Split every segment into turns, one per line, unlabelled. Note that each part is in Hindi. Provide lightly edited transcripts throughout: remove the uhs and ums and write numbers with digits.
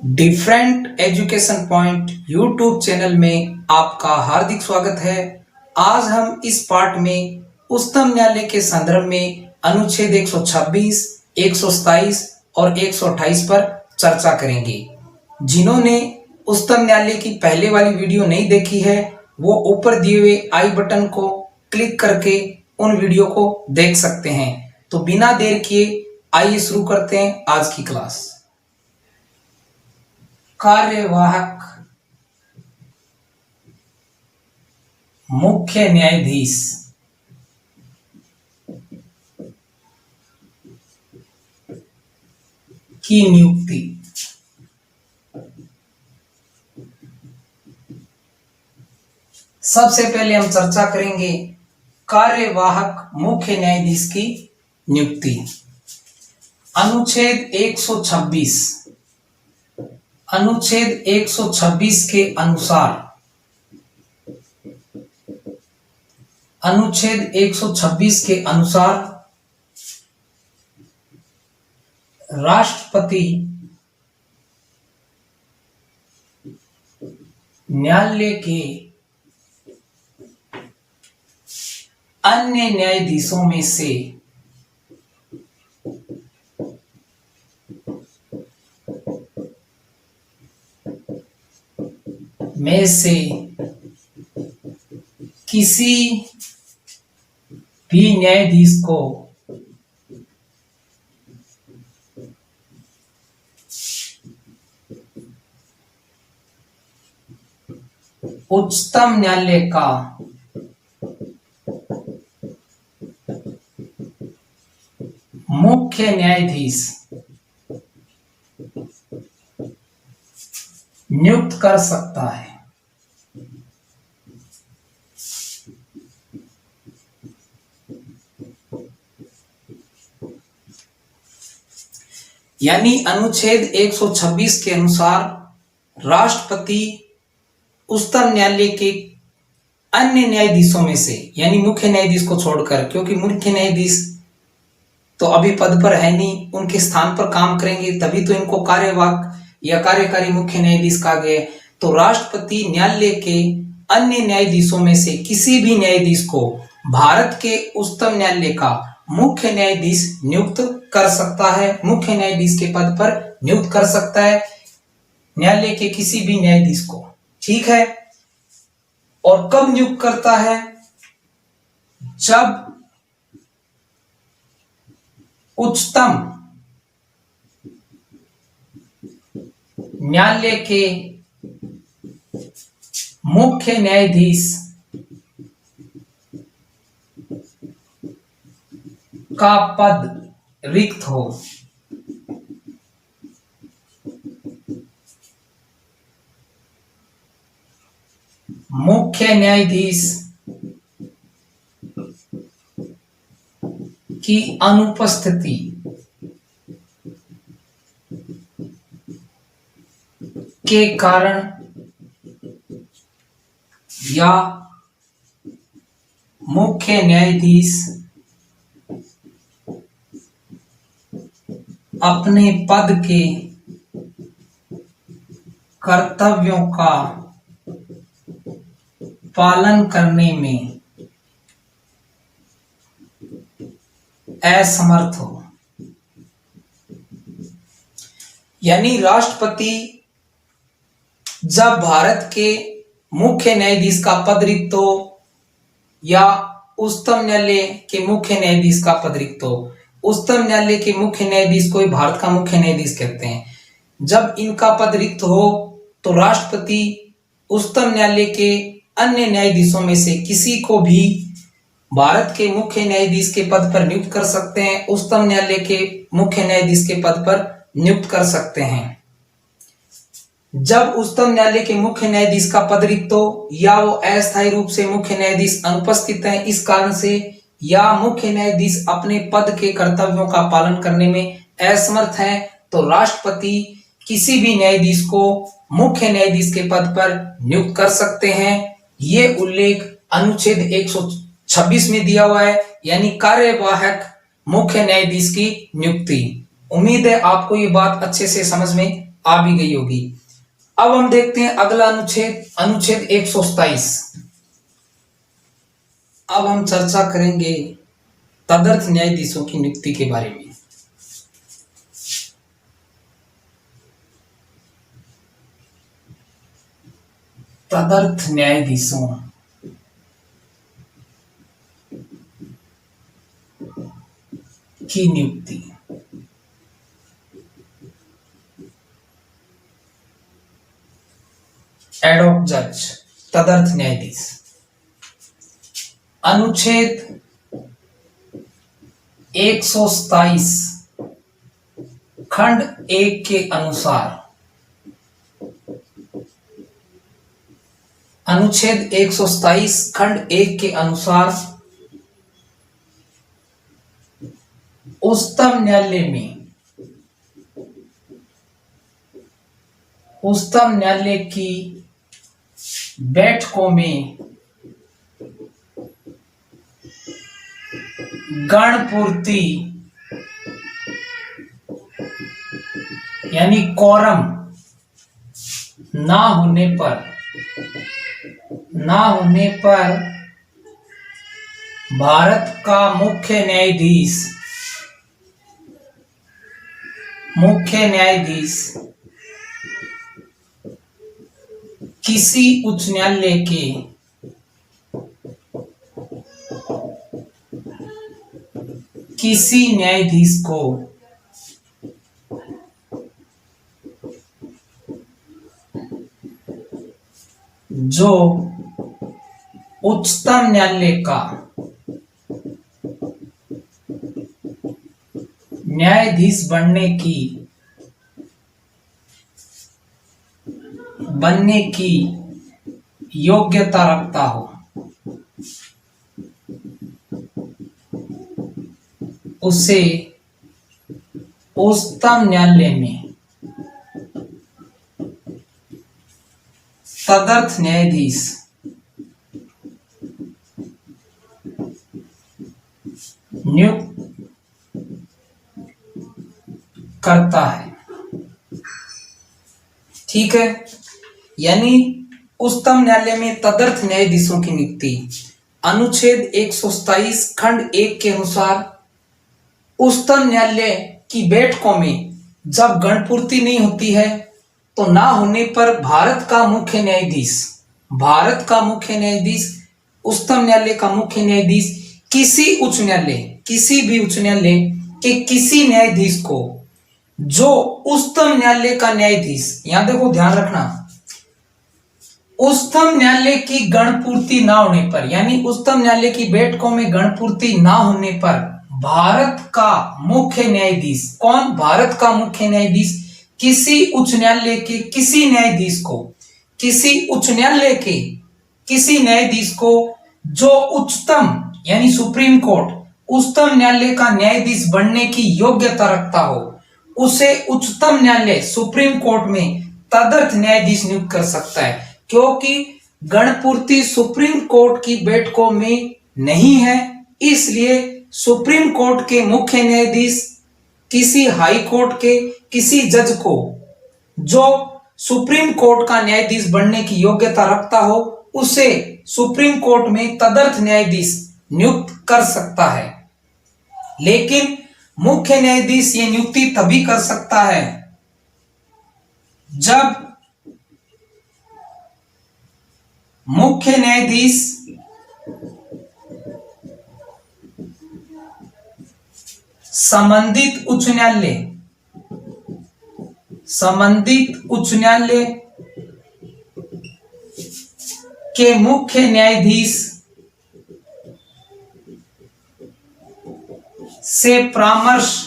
Different education point YouTube channel में आपका हार्दिक स्वागत है। आज हम इस पार्ट में उच्चतम न्यायालय के संदर्भ में अनुच्छेद 126, 127 और 128 पर चर्चा करेंगे। जिन्होंने उच्चतम न्यायालय की पहले वाली वीडियो नहीं देखी है वो ऊपर दिए हुए आई बटन को क्लिक करके उन वीडियो को देख सकते हैं। तो बिना देर किए आइए शुरू करते हैं आज की क्लास। कार्यवाहक मुख्य न्यायाधीश की नियुक्ति। सबसे पहले हम चर्चा करेंगे कार्यवाहक मुख्य न्यायाधीश की नियुक्ति। अनुच्छेद 126 के अनुसार राष्ट्रपति न्यायालय के अन्य न्यायाधीशों में से किसी भी न्यायाधीश को उच्चतम न्यायालय का मुख्य न्यायाधीश नियुक्त कर सकता है। यानी अनुच्छेद 126 के अनुसार राष्ट्रपति उच्चतम न्यायालय के अन्य न्यायाधीशों में से, यानी मुख्य न्यायाधीश को छोड़कर, क्योंकि मुख्य न्यायाधीश तो अभी पद पर है नहीं, उनके स्थान पर काम करेंगे तभी तो इनको कार्यवाहक या कार्यकारी मुख्य न्यायाधीश कहा गया। तो राष्ट्रपति न्यायालय के अन्य न्यायाधीशों में से किसी भी न्यायाधीश को भारत के उच्चतम न्यायालय का मुख्य न्यायाधीश नियुक्त कर सकता है, मुख्य न्यायाधीश के पद पर नियुक्त कर सकता है न्यायालय के किसी भी न्यायाधीश को। ठीक है। और कब नियुक्त करता है? जब उच्चतम न्यायालय के मुख्य न्यायाधीश का पद रिक्त हो। मुख्य न्यायाधीश की अनुपस्थिति के कारण या मुख्य न्यायाधीश अपने पद के कर्तव्यों का पालन करने में असमर्थ हो। यानी राष्ट्रपति जब भारत के मुख्य न्यायाधीश का पद रिक्त हो या उच्चतम न्यायालय के मुख्य न्यायाधीश का पद रिक्त हो, उच्चतम न्यायालय के मुख्य न्यायाधीश को भारत का मुख्य न्यायाधीश कहते हैं, जब इनका पद रिक्त हो तो राष्ट्रपति उच्चतम न्यायालय के अन्य न्यायाधीशों में से किसी को भी भारत के मुख्य न्यायाधीश के पद पर नियुक्त कर सकते हैं, उच्चतम न्यायालय के मुख्य न्यायाधीश के पद पर नियुक्त कर सकते हैं। जब उच्चतम न्यायालय के मुख्य न्यायाधीश का पद रिक्त हो या वो अस्थायी रूप से मुख्य न्यायाधीश अनुपस्थित है इस कारण से, या मुख्य न्यायाधीश अपने पद के कर्तव्यों का पालन करने में असमर्थ है, तो राष्ट्रपति किसी भी न्यायाधीश को मुख्य न्यायाधीश के पद पर नियुक्त कर सकते हैं। ये उल्लेख अनुच्छेद 126 में दिया हुआ है, यानी कार्यवाहक मुख्य न्यायाधीश की नियुक्ति। उम्मीद है आपको ये बात अच्छे से समझ में आ भी गई होगी। अब हम देखते हैं अगला अनुच्छेद, अनुच्छेद 127। अब हम चर्चा करेंगे तदर्थ न्यायाधीशों की नियुक्ति के बारे में। तदर्थ न्यायाधीशों की नियुक्ति। एडॉक जज, तदर्थ न्यायाधीश। अनुच्छेद 127 खंड 1 के अनुसार, अनुच्छेद 127 खंड 1 के अनुसार उच्चतम न्यायालय में, उच्चतम न्यायालय की बैठकों में गणपूर्ति यानी कोरम ना होने पर भारत का मुख्य न्यायाधीश किसी उच्च न्यायालय के किसी न्यायाधीश को जो उच्चतम न्यायालय का न्यायाधीश बनने की योग्यता रखता हो, उसे उच्चतम न्यायालय में तदर्थ न्यायाधीश नियुक्त करता है। ठीक है, यानी उच्चतम न्यायालय में तदर्थ न्यायाधीशों की नियुक्ति। अनुच्छेद 127 खंड 1 के अनुसार उच्चतम न्यायालय की बैठकों में जब गणपूर्ति नहीं होती है तो ना होने पर भारत का मुख्य न्यायाधीश, उच्चतम न्यायालय का मुख्य न्यायाधीश किसी भी उच्च न्यायालय के किसी न्यायाधीश को जो उच्चतम न्यायालय का न्यायाधीश, यहां देखो ध्यान रखना, उच्चतम न्यायालय की गणपूर्ति ना होने पर, यानी उच्चतम न्यायालय की बैठकों में गणपूर्ति ना होने पर भारत का मुख्य न्यायाधीश, कौन? भारत का मुख्य न्यायाधीश किसी उच्च न्यायालय के किसी न्यायाधीश को, किसी उच्च न्यायालय के किसी न्यायाधीश को जो उच्चतम यानी सुप्रीम कोर्ट, उच्चतम न्यायालय का न्यायाधीश बनने की योग्यता रखता हो, उसे उच्चतम न्यायालय सुप्रीम कोर्ट में तदर्थ न्यायाधीश नियुक्त कर सकता है। क्योंकि गणपूर्ति सुप्रीम कोर्ट की बैठकों में नहीं है, इसलिए सुप्रीम कोर्ट के मुख्य न्यायाधीश किसी हाई कोर्ट के किसी जज को जो सुप्रीम कोर्ट का न्यायाधीश बनने की योग्यता रखता हो, उसे सुप्रीम कोर्ट में तदर्थ न्यायाधीश नियुक्त कर सकता है। लेकिन मुख्य न्यायाधीश ये नियुक्ति तभी कर सकता है जब मुख्य न्यायाधीश संबंधित उच्च न्यायालय के मुख्य न्यायाधीश से परामर्श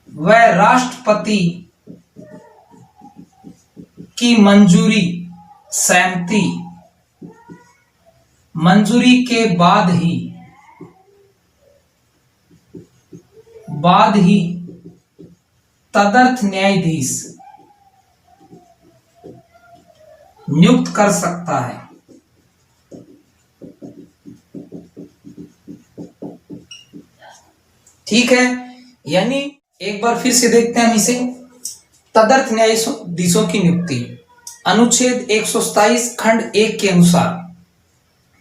व राष्ट्रपति की मंजूरी के बाद ही तदर्थ न्यायाधीश नियुक्त कर सकता है। ठीक है, यानी एक बार फिर से देखते हैं हम इसे। तदर्थ न्यायाधीशों की नियुक्ति। अनुच्छेद 127 खंड 1 के अनुसार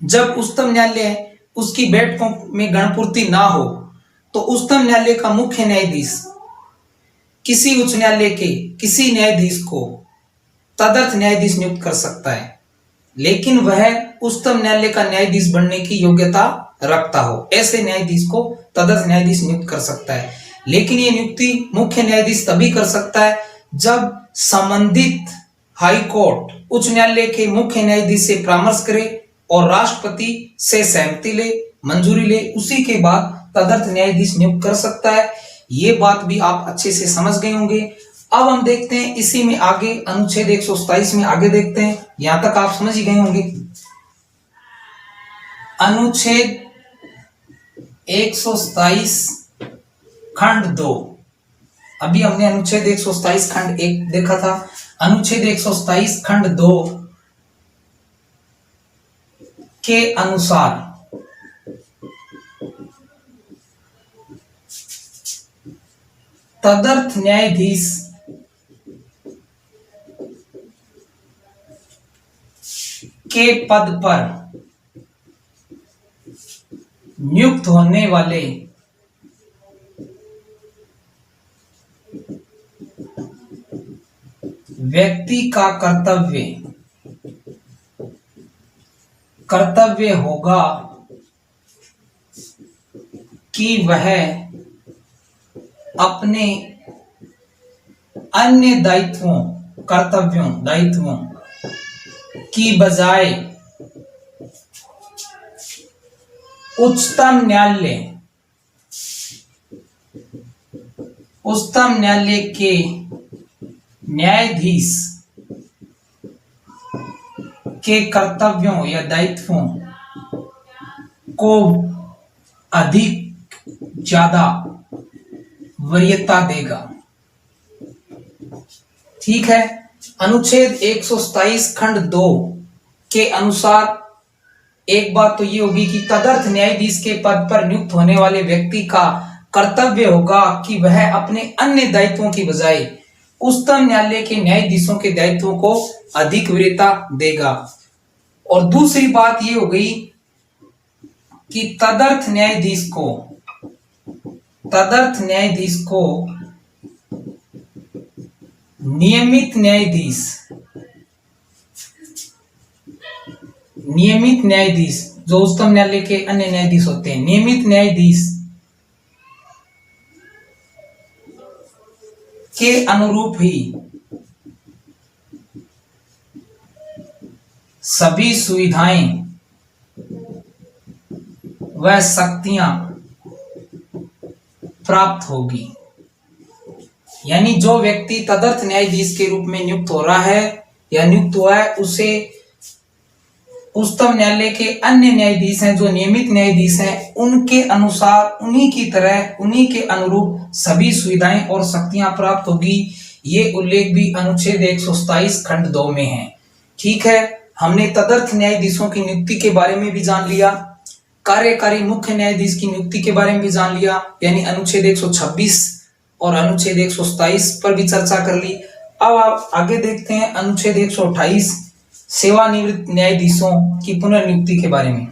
जब उच्चतम न्यायालय उसकी बैठकों में गणपूर्ति ना हो तो उच्चतम न्यायालय का मुख्य न्यायाधीश किसी उच्च न्यायालय के किसी न्यायाधीश को तदर्थ न्यायाधीश नियुक्त कर सकता है, लेकिन वह उच्चतम न्यायालय का न्यायाधीश बनने की योग्यता रखता हो। ऐसे न्यायाधीश को तदर्थ न्यायाधीश नियुक्त कर सकता है। लेकिन ये नियुक्ति मुख्य न्यायाधीश तभी कर सकता है जब संबंधित हाई कोर्ट उच्च न्यायालय के मुख्य न्यायाधीश से परामर्श करे और राष्ट्रपति से सहमति ले, मंजूरी ले, उसी के बाद तदर्थ न्यायाधीश नियुक्त कर सकता है। ये बात भी आप अच्छे से समझ गए होंगे। अब हम देखते हैं इसी में आगे अनुच्छेद 127 में आगे देखते हैं। यहां तक आप समझ ही गए होंगे। अनुच्छेद 127 खंड 2। अभी हमने अनुच्छेद 127 खंड 1 देखा था। अनुच्छेद 127 खंड 2 के अनुसार तदर्थ न्यायाधीश के पद पर नियुक्त होने वाले व्यक्ति का कर्तव्य होगा कि वह अपने अन्य दायित्वों की बजाय उच्चतम न्यायालय के न्यायाधीश के कर्तव्यों या दायित्वों को अधिक ज्यादा वरीयता देगा। ठीक है। अनुच्छेद 127 खंड 2 के अनुसार एक बात तो ये होगी कि तदर्थ न्यायाधीश के पद पर नियुक्त होने वाले व्यक्ति का कर्तव्य होगा कि वह अपने अन्य दायित्वों की बजाय उच्चतम न्यायालय के न्यायाधीशों के दायित्वों को अधिक वरीयता देगा। और दूसरी बात ये हो गई कि तदर्थ न्यायाधीश को नियमित न्यायाधीश जो उच्चतम न्यायालय के अन्य न्यायाधीश होते हैं, नियमित न्यायाधीश के अनुरूप ही सभी सुविधाएं व शक्तियां प्राप्त होगी। यानी जो व्यक्ति तदर्थ न्यायाधीश के रूप में नियुक्त हो रहा है या नियुक्त हुआ है, उसे उच्चतम न्यायालय के अन्य न्यायाधीश हैं जो नियमित न्यायाधीश हैं, उनके अनुसार, उन्हीं की तरह, उन्हीं के अनुरूप सभी सुविधाएं और शक्तियां प्राप्त होगी। ये उल्लेख भी अनुच्छेद 127 खंड 2 में है। ठीक है। हमने तदर्थ न्यायाधीशों की नियुक्ति के बारे में भी जान लिया, कार्यकारी मुख्य न्यायाधीश की नियुक्ति के बारे में भी जान लिया, यानी अनुच्छेद 126 और अनुच्छेद 127 पर भी चर्चा कर ली। अब आप आगे देखते हैं अनुच्छेद 128 सेवानिवृत्त न्यायाधीशों की पुनर्नियुक्ति के बारे में।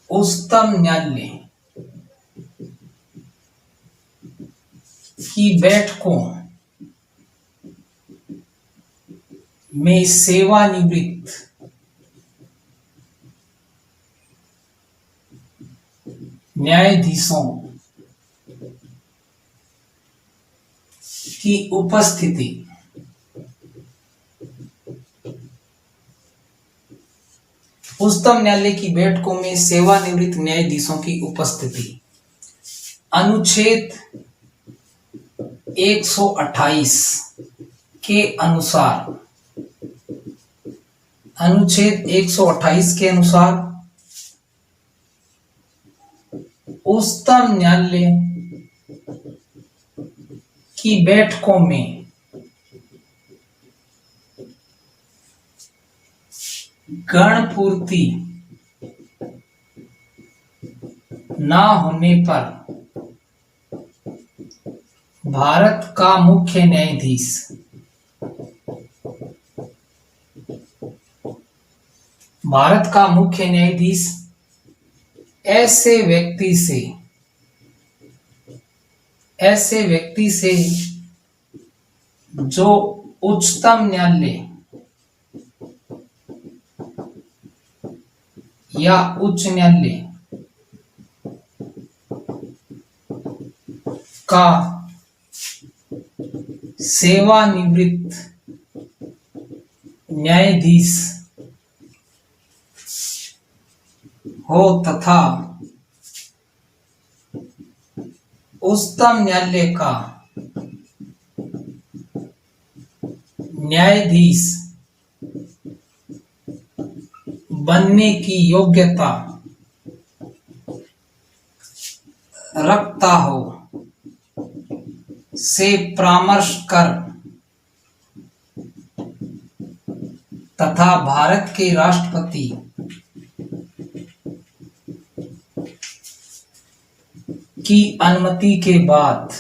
उच्चतम न्यायालय की बैठकों में सेवानिवृत्त न्यायाधीशों की उपस्थिति उच्चतम न्यायालय की बैठकों में सेवानिवृत्त न्यायाधीशों की उपस्थिति अनुच्छेद 128 के अनुसार, अनुच्छेद 128 के अनुसार उच्चतम न्यायालय की बैठकों में गणपूर्ति ना होने पर भारत का मुख्य न्यायाधीश ऐसे व्यक्ति से जो उच्चतम न्यायालय या उच्च न्यायालय का सेवानिवृत्त न्यायाधीश हो तथा उच्चतम न्यायालय का न्यायाधीश बनने की योग्यता रखता हो से परामर्श कर तथा भारत के राष्ट्रपति की अनुमति के बाद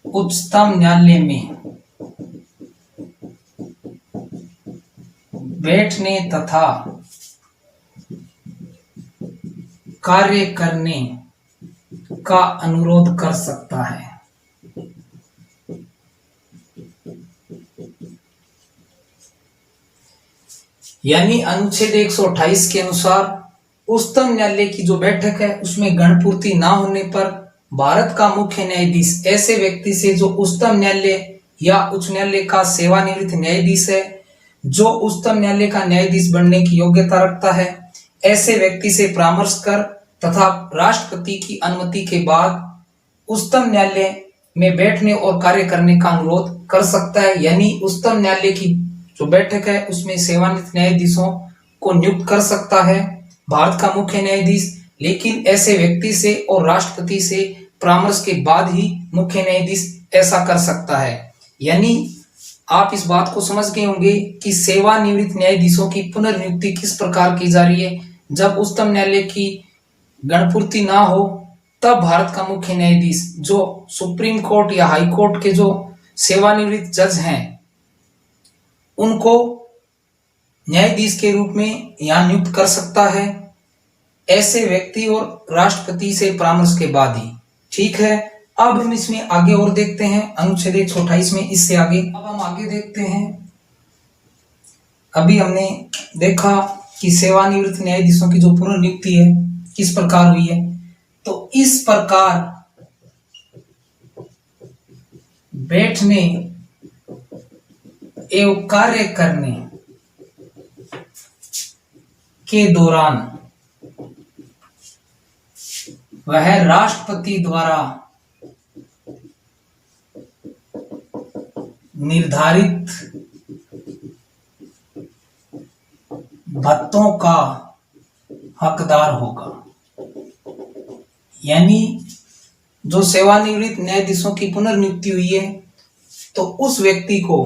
उच्चतम न्यायालय में बैठने तथा कार्य करने का अनुरोध कर सकता है। यानी अनुच्छेद 128 के अनुसार उच्चतम न्यायालय की जो बैठक है उसमें गणपूर्ति ना होने पर भारत का मुख्य न्यायाधीश ऐसे व्यक्ति से जो उच्चतम न्यायालय या उच्च न्यायालय का सेवानिवृत्त न्यायाधीश है, जो उच्चतम न्यायालय का न्यायाधीश बनने की योग्यता रखता है, ऐसे व्यक्ति से परामर्श कर तथा राष्ट्रपति की अनुमति के बाद उच्चतम न्यायालय में बैठने और कार्य करने का अनुरोध कर सकता है। यानी उच्चतम न्यायालय की जो बैठक है उसमें सेवानिवृत्त न्यायाधीशों को नियुक्त कर सकता है भारत का मुख्य न्यायाधीश, लेकिन ऐसे व्यक्ति से और राष्ट्रपति से परामर्श के बाद ही मुख्य न्यायाधीश ऐसा कर सकता है। यानी आप इस बात को समझ गए होंगे कि सेवानिवृत्त न्यायाधीशों की पुनर्नियुक्ति किस प्रकार की जा रही है। जब उच्चतम न्यायालय की गणपूर्ति ना हो तब भारत का मुख्य न्यायाधीश जो सुप्रीम कोर्ट या हाई कोर्ट के जो सेवानिवृत्त जज हैं उनको न्यायाधीश के रूप में यहाँ नियुक्त कर सकता है, ऐसे व्यक्ति और राष्ट्रपति से परामर्श के बाद ही। ठीक है, अब हम इसमें आगे और देखते हैं अनुच्छेद 128 में इससे आगे। अब हम आगे देखते हैं, अभी हमने देखा कि सेवानिवृत्त न्यायाधीशों की जो पुनर्नियुक्ति है किस प्रकार हुई है। तो इस प्रकार बैठने एवं कार्य करने के दौरान वह राष्ट्रपति द्वारा निर्धारित भत्तों का हकदार होगा। यानी जो सेवानिवृत्त न्यायाधीशों की पुनर्नियुक्ति हुई है तो उस व्यक्ति को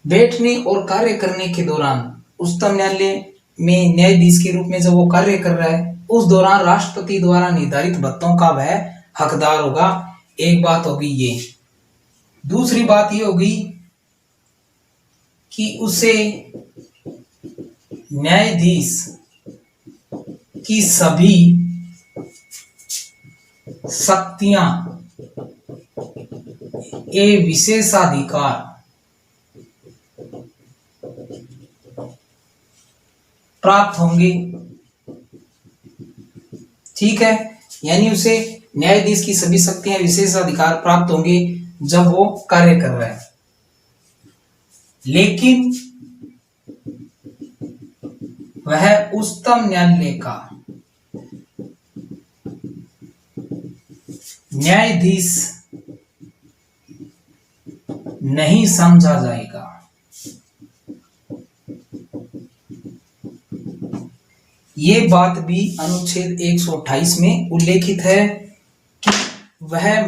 बैठने और कार्य करने के दौरान उच्चतम न्यायालय में न्यायाधीश के रूप में जब वो कार्य कर रहा है उस दौरान राष्ट्रपति द्वारा निर्धारित भत्तों का वह हकदार होगा। एक बात होगी ये। दूसरी बात ये होगी कि उसे न्यायाधीश की सभी शक्तियां एवं विशेषाधिकार प्राप्त होंगे। ठीक है, यानी उसे न्यायाधीश की सभी शक्तियां विशेषाधिकार प्राप्त होंगे जब वो कार्य कर रहा है। लेकिन वह उच्चतम न्यायालय का न्यायाधीश नहीं समझा जाएगा। ये बात भी अनुच्छेद 128 में उल्लेखित है कि वह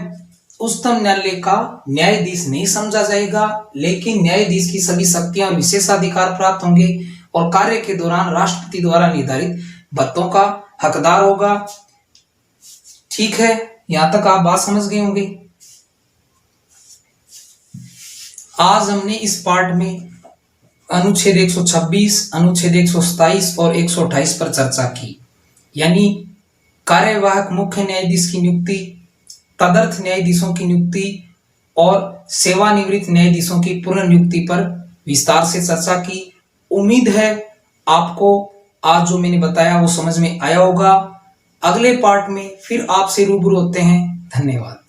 उच्चतम न्यायालय का न्यायाधीश नहीं समझा जाएगा, लेकिन न्यायाधीश की सभी शक्तियां और विशेषाधिकार प्राप्त होंगे और कार्य के दौरान राष्ट्रपति द्वारा निर्धारित भत्तों का हकदार होगा। ठीक है, यहां तक आप बात समझ गए होंगे। आज हमने इस पार्ट में अनुच्छेद 126, अनुच्छेद 127 और 128 पर चर्चा की, यानी कार्यवाहक मुख्य न्यायाधीश की नियुक्ति, तदर्थ न्यायाधीशों की नियुक्ति और सेवानिवृत्त न्यायाधीशों की पुनर्नियुक्ति पर विस्तार से चर्चा की। उम्मीद है आपको आज जो मैंने बताया वो समझ में आया होगा। अगले पार्ट में फिर आपसे रूबरू होते हैं। धन्यवाद।